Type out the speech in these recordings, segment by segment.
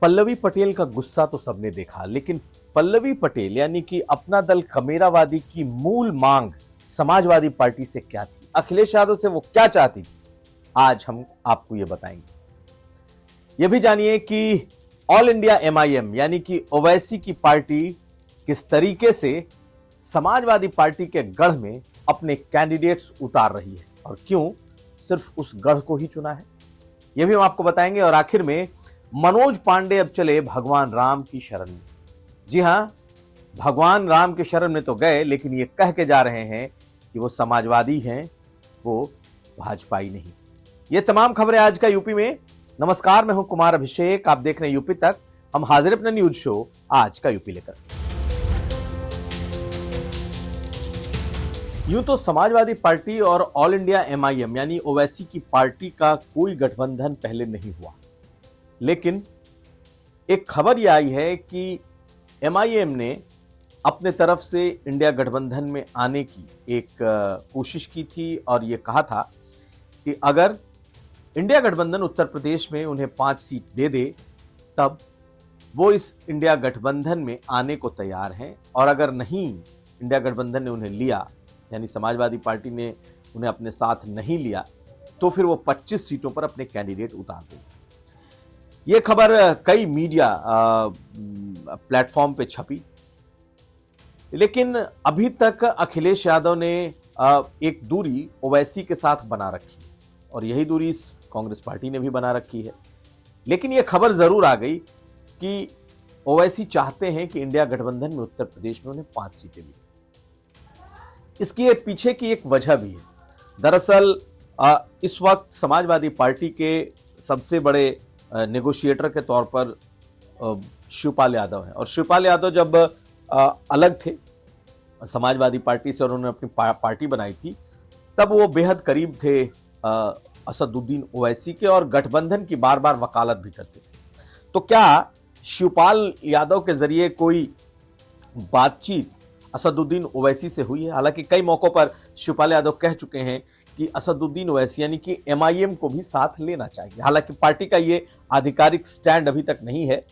पल्लवी पटेल का गुस्सा तो सबने देखा, लेकिन पल्लवी पटेल यानी कि अपना दल खमेरावादी की मूल मांग समाजवादी पार्टी से क्या थी, अखिलेश यादव से वो क्या चाहती थी, आज हम आपको ये बताएंगे। ये भी जानिए कि ऑल इंडिया एमआईएम यानी कि ओवैसी की पार्टी किस तरीके से समाजवादी पार्टी के गढ़ में अपने कैंडिडेट्स उतार रही है और क्यों सिर्फ उस गढ़ को ही चुना है, यह भी हम आपको बताएंगे। और आखिर में मनोज पांडे अब चले भगवान राम की शरण में। जी हां, भगवान राम की शरण में तो गए, लेकिन ये कह के जा रहे हैं कि वो समाजवादी हैं, वो भाजपाई नहीं। ये तमाम खबरें आज का यूपी में। नमस्कार, मैं हूं कुमार अभिषेक, आप देख रहे हैं यूपी तक। हम हाजिर अपना न्यूज शो आज का यूपी लेकर। यूं तो समाजवादी पार्टी और ऑल इंडिया एमआईएम यानी ओवैसी की पार्टी का कोई गठबंधन पहले नहीं हुआ, लेकिन एक खबर यह आई है कि एमआईएम ने अपने तरफ से इंडिया गठबंधन में आने की एक कोशिश की थी और यह कहा था कि अगर इंडिया गठबंधन उत्तर प्रदेश में उन्हें 5 सीट दे दे तब वो इस इंडिया गठबंधन में आने को तैयार हैं, और अगर नहीं इंडिया गठबंधन ने उन्हें लिया यानी समाजवादी पार्टी ने उन्हें अपने साथ नहीं लिया तो फिर वो 25 सीटों पर अपने कैंडिडेट उतार देंगे। ये खबर कई मीडिया प्लेटफॉर्म पे छपी, लेकिन अभी तक अखिलेश यादव ने एक दूरी ओवैसी के साथ बना रखी और यही दूरी कांग्रेस पार्टी ने भी बना रखी है। लेकिन यह खबर जरूर आ गई कि ओवैसी चाहते हैं कि इंडिया गठबंधन में उत्तर प्रदेश में उन्हें 5 सीटें मिलें। इसकी पीछे की एक वजह भी है। दरअसल इस वक्त समाजवादी पार्टी के सबसे बड़े नेगोशिएटर के तौर पर शिवपाल यादव हैं, और शिवपाल यादव जब अलग थे समाजवादी पार्टी से और उन्होंने अपनी पार्टी बनाई थी, तब वो बेहद करीब थे असदुद्दीन ओवैसी के और गठबंधन की बार बार वकालत भी करते थे। तो क्या शिवपाल यादव के जरिए कोई बातचीत असदुद्दीन ओवैसी से हुई है? हालांकि कई मौकों पर शिवपाल यादव कह चुके हैं कि असदुद्दीन ओवैसी यानी कि एमआईएम को भी साथ लेना चाहिए। हालांकि पार्टी का ये आधिकारिक स्टैंड अभी तक नहीं है,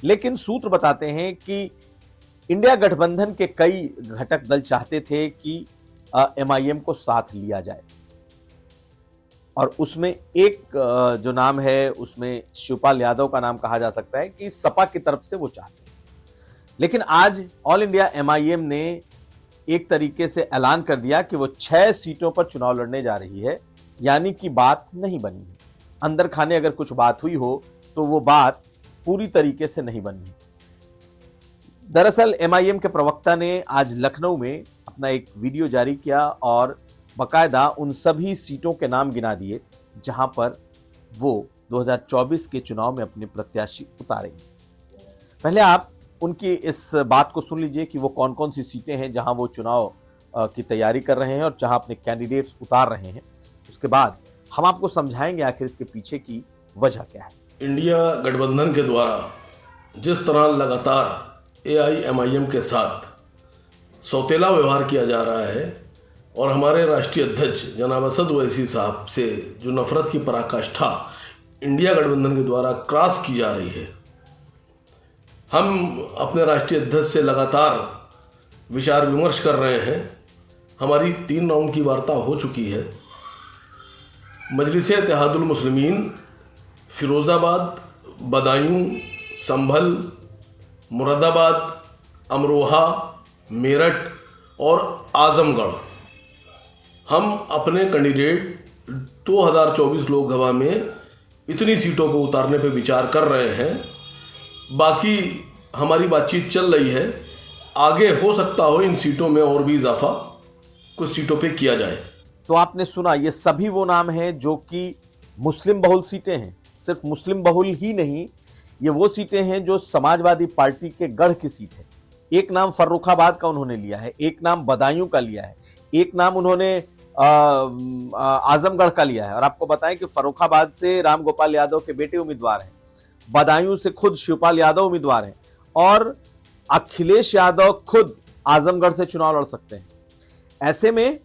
लेकिन सूत्र बताते हैं कि इंडिया गठबंधन के कई घटक दल चाहते थे कि एमआईएम को साथ लिया जाए, और उसमें एक जो नाम है उसमें शिवपाल यादव का नाम कहा जा सकता है कि सपा की तरफ से वो चाहते हैं। लेकिन आज ऑल इंडिया एमआईएम ने एक तरीके से ऐलान कर दिया कि वो 6 सीटों पर चुनाव लड़ने जा रही है, यानी कि बात नहीं बनी है। अंदर खाने अगर कुछ बात हुई हो तो वो बात पूरी तरीके से नहीं बनी है। दरअसल एमआईएम के प्रवक्ता ने आज लखनऊ में अपना एक वीडियो जारी किया और बकायदा उन सभी सीटों के नाम गिना दिए जहां पर वो 2024 के चुनाव में अपने प्रत्याशी उतारेंगे। पहले आप उनकी इस बात को सुन लीजिए कि वो कौन कौन सी सीटें हैं जहां वो चुनाव की तैयारी कर रहे हैं और जहां अपने कैंडिडेट्स उतार रहे हैं। उसके बाद हम आपको समझाएंगे आखिर इसके पीछे की वजह क्या है। इंडिया गठबंधन के द्वारा जिस तरह लगातार एआईएमआईएम के साथ सौतेला व्यवहार किया जा रहा है और हमारे राष्ट्रीय अध्यक्ष जनाब असद ओवैसी साहब से जो नफरत की पराकाष्ठा इंडिया गठबंधन के द्वारा क्रॉस की जा रही है, हम अपने राष्ट्रीय अध्यक्ष से लगातार विचार विमर्श कर रहे हैं। हमारी 3 राउंड की वार्ता हो चुकी है। मजलिस इत्तेहादुल मुस्लिमीन, फिरोज़ाबाद, बदायूं, संभल, मुरादाबाद, अमरोहा, मेरठ और आजमगढ़, हम अपने कैंडिडेट 2024 लोकसभा में इतनी सीटों को उतारने पर विचार कर रहे हैं। बाकी हमारी बातचीत चल रही है, आगे हो सकता हो इन सीटों में और भी इजाफा कुछ सीटों पे किया जाए। तो आपने सुना, ये सभी वो नाम हैं जो कि मुस्लिम बहुल सीटें हैं। सिर्फ मुस्लिम बहुल ही नहीं, ये वो सीटें हैं जो समाजवादी पार्टी के गढ़ की सीट है। एक नाम फर्रुखाबाद का उन्होंने लिया है, एक नाम बदायूं का लिया है, एक नाम उन्होंने आजमगढ़ का लिया है। और आपको बताएं कि फर्रुखाबाद से राम गोपाल यादव के बेटे उम्मीदवार हैं, बदायूं से खुद शिवपाल यादव उम्मीदवार हैं, और अखिलेश यादव खुद आजमगढ़ से चुनाव लड़ सकते हैं। ऐसे में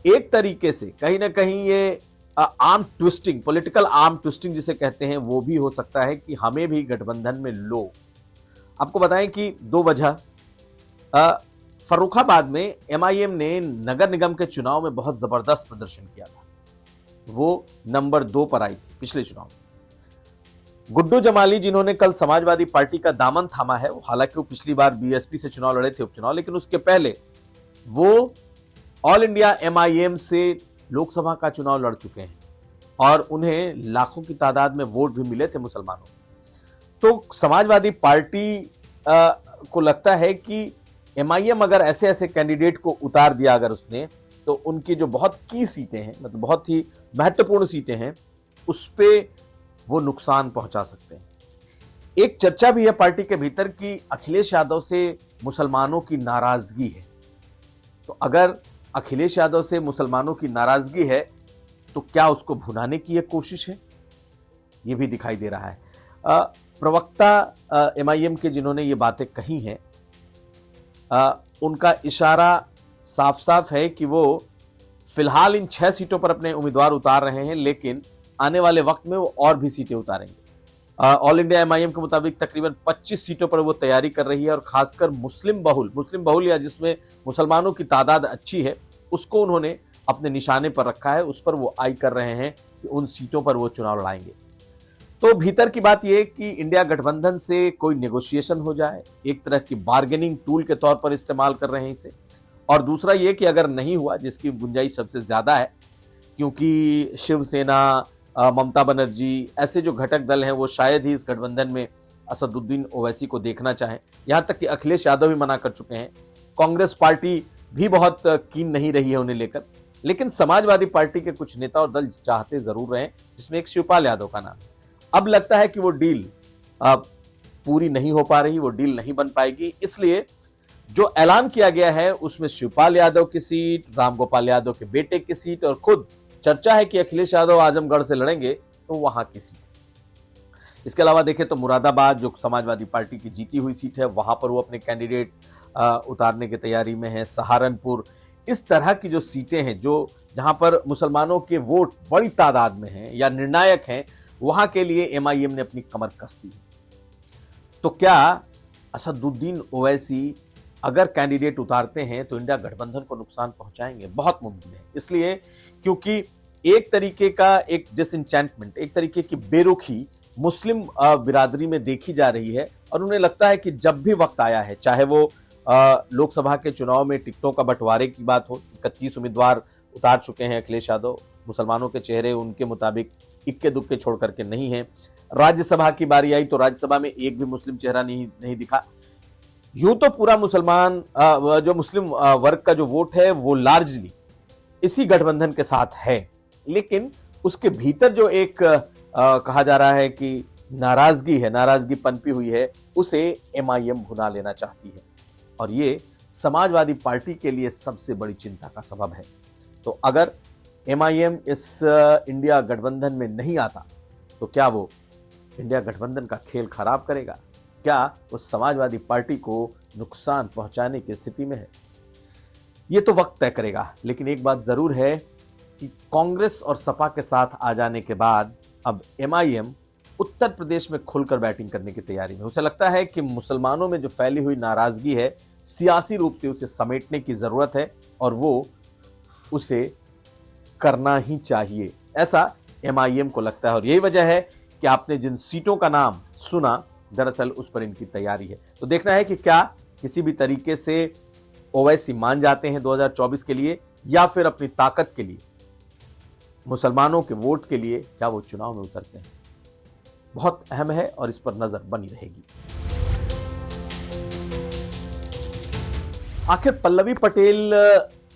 एक तरीके से कहीं ना कहीं ये arm twisting, political arm twisting जिसे कहते हैं, वो भी हो सकता है कि हमें भी गठबंधन में लो। आपको बताएं कि दो वजह, फर्रुखाबाद में एमआईएम ने नगर निगम के चुनाव में बहुत जबरदस्त प्रदर्शन किया था, वो नंबर 2 पर आई थी पिछले चुनाव में। गुड्डू जमाली जिन्होंने कल समाजवादी पार्टी का दामन थामा है, हालांकि वो पिछली बार बीएसपी से चुनाव लड़े थे उपचुनाव, लेकिन उसके पहले वो ऑल इंडिया एमआईएम से लोकसभा का चुनाव लड़ चुके हैं और उन्हें लाखों की तादाद में वोट भी मिले थे मुसलमानों। तो समाजवादी पार्टी को लगता है कि एमआईएम अगर ऐसे ऐसे कैंडिडेट को उतार दिया अगर उसने, तो उनकी जो बहुत की सीटें हैं, मतलब बहुत ही महत्वपूर्ण सीटें हैं, उस पे वो नुकसान पहुंचा सकते हैं। एक चर्चा भी है पार्टी के भीतर कि अखिलेश यादव से मुसलमानों की नाराजगी है। तो अगर अखिलेश यादव से मुसलमानों की नाराजगी है तो क्या उसको भुनाने की एक कोशिश है, ये भी दिखाई दे रहा है। प्रवक्ता एमआईएम के जिन्होंने ये बातें कही हैं, उनका इशारा साफ साफ है कि वो फिलहाल इन 6 सीटों पर अपने उम्मीदवार उतार रहे हैं, लेकिन आने वाले वक्त में वो और भी सीटें उतारेंगे। ऑल इंडिया एमआईएम के मुताबिक तकरीबन 25 सीटों पर वो तैयारी कर रही है और खासकर मुस्लिम बहुल या जिसमें मुसलमानों की तादाद अच्छी है, उसको उन्होंने अपने निशाने पर रखा है, उस पर वो आई कर रहे हैं कि उन सीटों पर वो चुनाव लड़ाएंगे। तो भीतर की बात यह कि इंडिया गठबंधन से कोई नेगोशिएशन हो जाए, एक तरह की बार्गेनिंग टूल के तौर पर इस्तेमाल कर रहे हैं इसे। और दूसरा ये कि अगर नहीं हुआ, जिसकी गुंजाइश सबसे ज्यादा है, क्योंकि शिवसेना, ममता बनर्जी ऐसे जो घटक दल हैं वो शायद ही इस गठबंधन में असदुद्दीन ओवैसी को देखना चाहें, यहां तक कि अखिलेश यादव भी मना कर चुके हैं। कांग्रेस पार्टी भी बहुत कीन नहीं रही है उन्हें लेकर, लेकिन समाजवादी पार्टी के कुछ नेता और दल चाहते जरूर रहे, जिसमें एक शिवपाल यादव का नाम। अब लगता है कि वो डील पूरी नहीं हो पा रही, वो डील नहीं बन पाएगी, इसलिए जो ऐलान किया गया है उसमें शिवपाल यादव की सीट, रामगोपाल यादव के बेटे की सीट, और खुद चर्चा है कि अखिलेश यादव आजमगढ़ से लड़ेंगे तो वहां की सीट। इसके अलावा देखें तो मुरादाबाद जो समाजवादी पार्टी की जीती हुई सीट है, वहां पर वो अपने कैंडिडेट उतारने की तैयारी में है। सहारनपुर, इस तरह की जो सीटें हैं जो जहां पर मुसलमानों के वोट बड़ी तादाद में हैं या निर्णायक हैं, वहां के लिए एमआईएम ने अपनी कमर कस दी। तो क्या असदुद्दीन ओवैसी अगर कैंडिडेट उतारते हैं तो इंडिया गठबंधन को नुकसान पहुंचाएंगे? बहुत मुमकिन है, इसलिए क्योंकि एक तरीके का एक डिसइंचेंटमेंट, एक तरीके की बेरुखी मुस्लिम बिरादरी में देखी जा रही है और उन्हें लगता है कि जब भी वक्त आया है, चाहे वो लोकसभा के चुनाव में टिकटों का बंटवारे की बात हो, 31 उम्मीदवार उतार चुके हैं अखिलेश यादव, मुसलमानों के चेहरे उनके मुताबिक इक्के दुक्के छोड़ करके नहीं है। राज्यसभा की बारी आई तो राज्यसभा में एक भी मुस्लिम चेहरा नहीं दिखा। यूं तो पूरा मुसलमान जो मुस्लिम वर्ग का जो वोट है वो लार्जली इसी गठबंधन के साथ है, लेकिन उसके भीतर जो एक कहा जा रहा है कि नाराजगी है, नाराजगी पनपी हुई है, उसे एमआईएम भुना लेना चाहती है और ये समाजवादी पार्टी के लिए सबसे बड़ी चिंता का सबब है। तो अगर एमआईएम इस इंडिया गठबंधन में नहीं आता तो क्या वो इंडिया गठबंधन का खेल खराब करेगा? क्या उस समाजवादी पार्टी को नुकसान पहुंचाने की स्थिति में है? ये तो वक्त तय करेगा, लेकिन एक बात जरूर है कि कांग्रेस और सपा के साथ आ जाने के बाद अब एमआईएम उत्तर प्रदेश में खुलकर बैटिंग करने की तैयारी में। उसे लगता है कि मुसलमानों में जो फैली हुई नाराजगी है, सियासी रूप से उसे समेटने की जरूरत है और वो उसे करना ही चाहिए, ऐसा एमआईएम को लगता है। और यही वजह है कि आपने जिन सीटों का नाम सुना, दरअसल उस पर इनकी तैयारी है। तो देखना है कि क्या किसी भी तरीके से ओवैसी मान जाते हैं 2024 के लिए, या फिर अपनी ताकत के लिए, मुसलमानों के वोट के लिए क्या वो चुनाव में उतरते हैं। बहुत अहम है और इस पर नजर बनी रहेगी। आखिर पल्लवी पटेल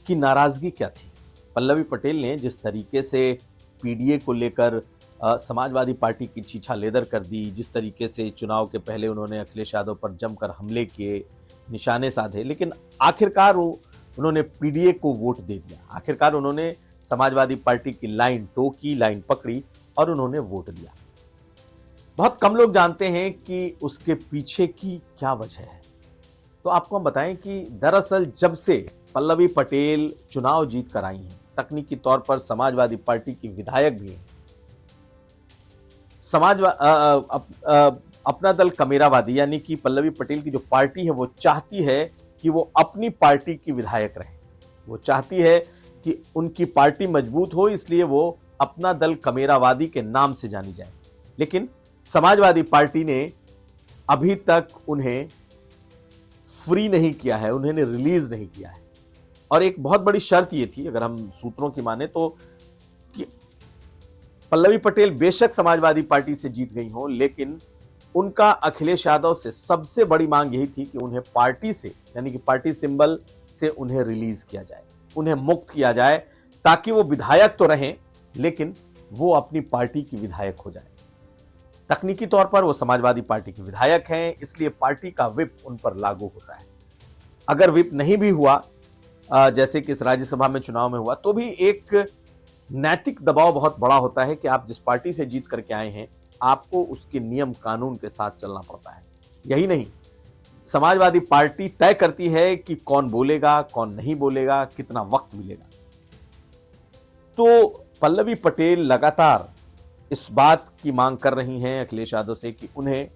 की नाराजगी क्या थी? पल्लवी पटेल ने जिस तरीके से पीडीए को लेकर समाजवादी पार्टी की छीछा लेदर कर दी, जिस तरीके से चुनाव के पहले उन्होंने अखिलेश यादव पर जमकर हमले किए, निशाने साधे, लेकिन आखिरकार उन्होंने पीडीए को वोट दे दिया। आखिरकार उन्होंने समाजवादी पार्टी की लाइन टोकी, लाइन पकड़ी और उन्होंने वोट दिया। बहुत कम लोग जानते हैं कि उसके पीछे की क्या वजह है। तो आपको हम बताएं कि दरअसल जब से पल्लवी पटेल चुनाव जीत कर आई हैं, तकनीकी तौर पर समाजवादी पार्टी की विधायक भी हैं। अपना दल कमेरावादी यानी कि पल्लवी पटेल की जो पार्टी है वो चाहती है कि वो अपनी पार्टी की विधायक रहे। वो चाहती है कि उनकी पार्टी मजबूत हो, इसलिए वो अपना दल कमेरावादी के नाम से जानी जाए। लेकिन समाजवादी पार्टी ने अभी तक उन्हें फ्री नहीं किया है, उन्हें रिलीज नहीं किया है। और एक बहुत बड़ी शर्त ये थी, अगर हम सूत्रों की माने तो, कि पल्लवी पटेल बेशक समाजवादी पार्टी से जीत गई हो, लेकिन उनका अखिलेश यादव से सबसे बड़ी मांग यही थी कि उन्हें पार्टी से यानी कि पार्टी सिंबल से उन्हें रिलीज किया जाए, उन्हें मुक्त किया जाए, ताकि वो विधायक तो रहें लेकिन वो अपनी पार्टी की विधायक हो जाए। तकनीकी तौर पर वो समाजवादी पार्टी के विधायक हैं, इसलिए पार्टी का व्हिप उन पर लागू होता है। अगर व्हिप नहीं भी हुआ, जैसे कि इस राज्यसभा में चुनाव में हुआ, तो भी एक नैतिक दबाव बहुत बड़ा होता है कि आप जिस पार्टी से जीत करके आए हैं, आपको उसके नियम कानून के साथ चलना पड़ता है। यही नहीं, समाजवादी पार्टी तय करती है कि कौन बोलेगा, कौन नहीं बोलेगा, कितना वक्त मिलेगा। तो पल्लवी पटेल लगातार इस बात की मांग कर रही हैं अखिलेश यादव से कि उन्हें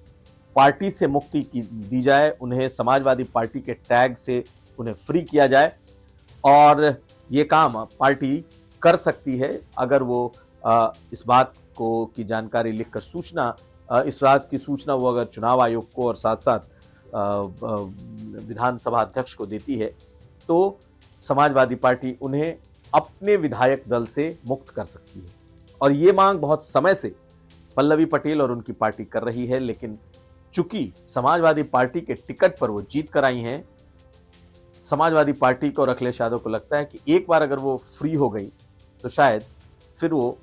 पार्टी से मुक्ति दी जाए, उन्हें समाजवादी पार्टी के टैग से उन्हें फ्री किया जाए। और ये काम पार्टी कर सकती है अगर वो इस बात को की जानकारी लिखकर इस बात की सूचना वो अगर चुनाव आयोग को और साथ साथ विधानसभा अध्यक्ष को देती है, तो समाजवादी पार्टी उन्हें अपने विधायक दल से मुक्त कर सकती है। और ये मांग बहुत समय से पल्लवी पटेल और उनकी पार्टी कर रही है, लेकिन चूंकि समाजवादी पार्टी के टिकट पर वो जीत कर आई हैं, समाजवादी पार्टी को और अखिलेश यादव को लगता है कि एक बार अगर वो फ्री हो गई तो शायद फिर वो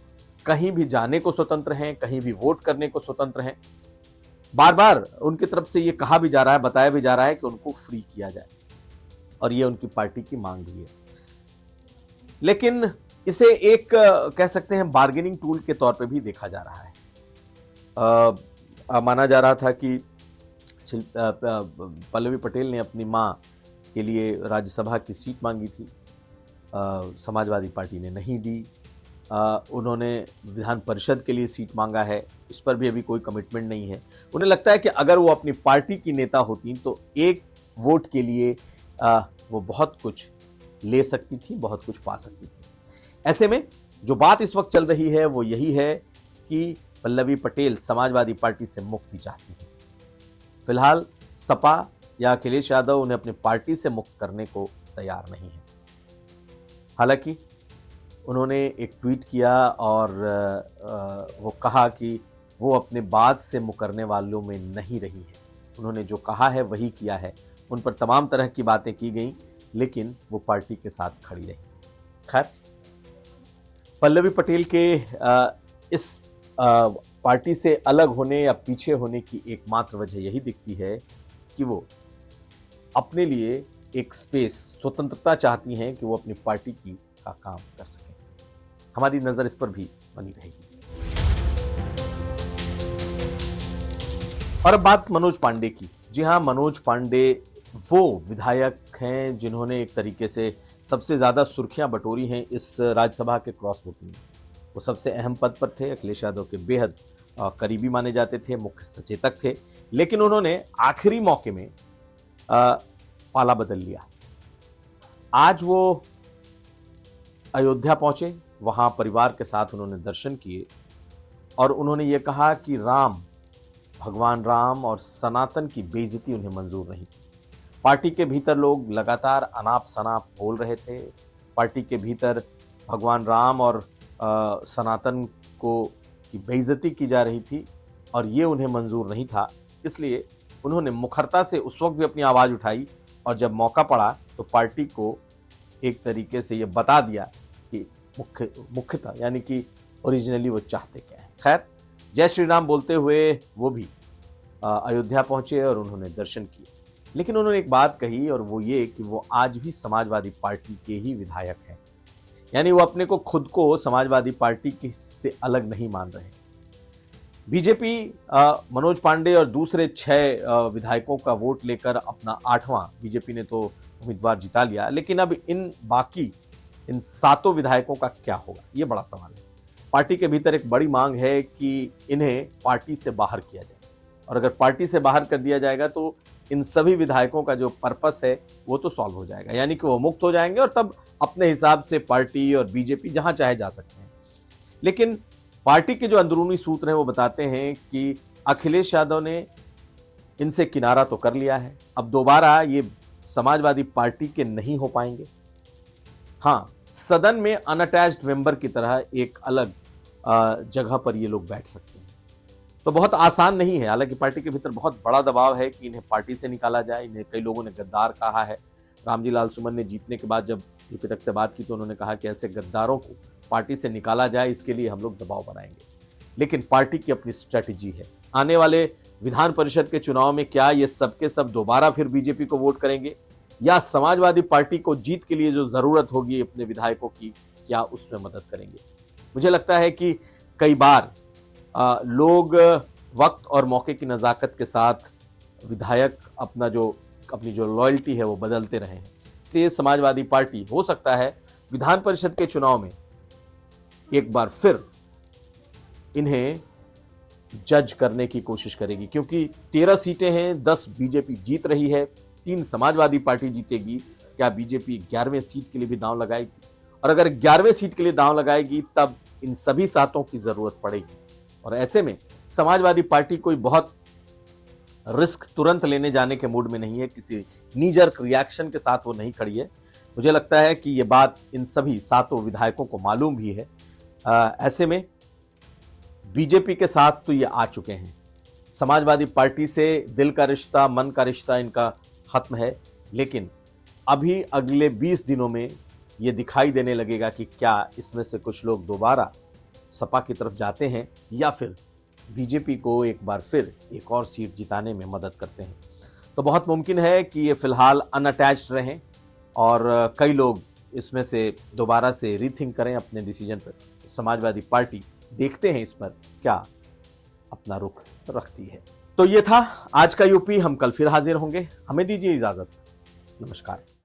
कहीं भी जाने को स्वतंत्र हैं, कहीं भी वोट करने को स्वतंत्र हैं। बार बार उनकी तरफ से ये कहा भी जा रहा है, बताया भी जा रहा है कि उनको फ्री किया जाए, और ये उनकी पार्टी की मांग भी है। लेकिन इसे एक कह सकते हैं बार्गेनिंग टूल के तौर पे भी देखा जा रहा है। माना जा रहा था कि पल्लवी पटेल ने अपनी मां के लिए राज्यसभा की सीट मांगी थी, समाजवादी पार्टी ने नहीं दी। उन्होंने विधान परिषद के लिए सीट मांगा है, इस पर भी अभी कोई कमिटमेंट नहीं है। उन्हें लगता है कि अगर वो अपनी पार्टी की नेता होती तो एक वोट के लिए वो बहुत कुछ ले सकती थी, बहुत कुछ पा सकती थी। ऐसे में जो बात इस वक्त चल रही है वो यही है कि पल्लवी पटेल समाजवादी पार्टी से मुक्ति चाहती है। फिलहाल सपा या अखिलेश यादव उन्हें अपनी पार्टी से मुक्त करने को तैयार नहीं है। हालांकि उन्होंने एक ट्वीट किया और वो कहा कि वो अपने बात से मुकरने वालों में नहीं रही है। उन्होंने जो कहा है वही किया है। उन पर तमाम तरह की बातें की गई, लेकिन वो पार्टी के साथ खड़ी रही। खैर, पल्लवी पटेल के इस पार्टी से अलग होने या पीछे होने की एकमात्र वजह यही दिखती है कि वो अपने लिए एक स्पेस, स्वतंत्रता चाहती हैं कि वो अपनी पार्टी का काम कर सकें। हमारी नजर इस पर भी बनी रहेगी। और अब बात मनोज पांडे की। जी हाँ, मनोज पांडे वो विधायक हैं जिन्होंने एक तरीके से सबसे ज्यादा सुर्खियां बटोरी हैं इस राज्यसभा के क्रॉस वोटिंग में। वो सबसे अहम पद पर थे, अखिलेश यादव के बेहद करीबी माने जाते थे, मुख्य सचेतक थे, लेकिन उन्होंने आखिरी मौके में पाला बदल लिया। आज वो अयोध्या पहुंचे, वहां परिवार के साथ उन्होंने दर्शन किए और उन्होंने ये कहा कि भगवान राम और सनातन की बेइज्जती उन्हें मंजूर नहीं थी। पार्टी के भीतर लोग लगातार अनाप शनाप बोल रहे थे, पार्टी के भीतर भगवान राम और सनातन की बेइज्जती की जा रही थी और ये उन्हें मंजूर नहीं था। इसलिए उन्होंने मुखरता से उस वक्त भी अपनी आवाज़ उठाई और जब मौका पड़ा तो पार्टी को एक तरीके से ये बता दिया कि मुख्यतः यानी कि ओरिजिनली वो चाहते क्या है। खैर, जय श्री राम बोलते हुए वो भी अयोध्या पहुंचे और उन्होंने दर्शन किए, लेकिन उन्होंने एक बात कही और वो ये कि वो आज भी समाजवादी पार्टी के ही विधायक हैं। यानी वो अपने को खुद को समाजवादी पार्टी से अलग नहीं मान रहे। बीजेपी मनोज पांडे और दूसरे 6 विधायकों का वोट लेकर अपना 8वां, बीजेपी ने तो उम्मीदवार जिता लिया, लेकिन अब इन बाकी इन 7 विधायकों का क्या होगा, ये बड़ा सवाल है। पार्टी के भीतर एक बड़ी मांग है कि इन्हें पार्टी से बाहर किया जाए, और अगर पार्टी से बाहर कर दिया जाएगा तो इन सभी विधायकों का जो पर्पस है वो तो सॉल्व हो जाएगा, यानी कि वो मुक्त हो जाएंगे और तब अपने हिसाब से पार्टी और बीजेपी जहां चाहे जा सकते हैं। लेकिन पार्टी के जो अंदरूनी सूत्र हैं वो बताते हैं कि अखिलेश यादव ने इनसे किनारा तो कर लिया है, अब दोबारा ये समाजवादी पार्टी के नहीं हो पाएंगे। हाँ, सदन में अनअटैच्ड मेंबर की तरह एक अलग जगह पर ये लोग बैठ सकते हैं। तो बहुत आसान नहीं है, हालांकि पार्टी के भीतर बहुत बड़ा दबाव है कि इन्हें पार्टी से निकाला जाए। इन्हें कई लोगों ने गद्दार कहा है। रामजी लाल सुमन ने जीतने के बाद जब यूपी तक से बात की तो उन्होंने कहा कि ऐसे गद्दारों को पार्टी से निकाला जाए, इसके लिए हम लोग दबाव बनाएंगे। लेकिन पार्टी की अपनी स्ट्रैटेजी है। आने वाले विधान परिषद के चुनाव में क्या ये सबके सब दोबारा फिर बीजेपी को वोट करेंगे, या समाजवादी पार्टी को जीत के लिए जो जरूरत होगी अपने विधायकों की, क्या उसमें मदद करेंगे? मुझे लगता है कि कई बार लोग वक्त और मौके की नज़ाकत के साथ विधायक अपनी जो लॉयल्टी है वो बदलते रहे हैं। इसलिए समाजवादी पार्टी हो सकता है विधान परिषद के चुनाव में एक बार फिर इन्हें जज करने की कोशिश करेगी, क्योंकि 13 सीटें हैं, 10 बीजेपी जीत रही है, 3 समाजवादी पार्टी जीतेगी। क्या बीजेपी 11वें सीट के लिए भी दांव लगाएगी? और अगर 11वें सीट के लिए दांव लगाएगी तब इन सभी 7 की जरूरत पड़ेगी, और ऐसे में समाजवादी पार्टी कोई बहुत रिस्क तुरंत लेने जाने के मूड में नहीं है, किसी नीजर्क रिएक्शन के साथ वो नहीं खड़ी है। मुझे लगता है कि ये बात इन सभी 7 विधायकों को मालूम भी है। ऐसे में बीजेपी के साथ तो ये आ चुके हैं। समाजवादी पार्टी से दिल का रिश्ता, मन का रिश्ता इनका खत्म है, लेकिन अभी अगले 20 दिनों में ये दिखाई देने लगेगा कि क्या इसमें से कुछ लोग दोबारा सपा की तरफ जाते हैं या फिर बीजेपी को एक बार फिर एक और सीट जिताने में मदद करते हैं। तो बहुत मुमकिन है कि ये फिलहाल अनअटैच्ड रहें और कई लोग इसमें से दोबारा से रीथिंक करें अपने डिसीजन पर। समाजवादी पार्टी देखते हैं इस पर क्या अपना रुख रखती है। तो ये था आज का यूपी। हम कल फिर हाजिर होंगे। हमें दीजिए इजाजत। नमस्कार।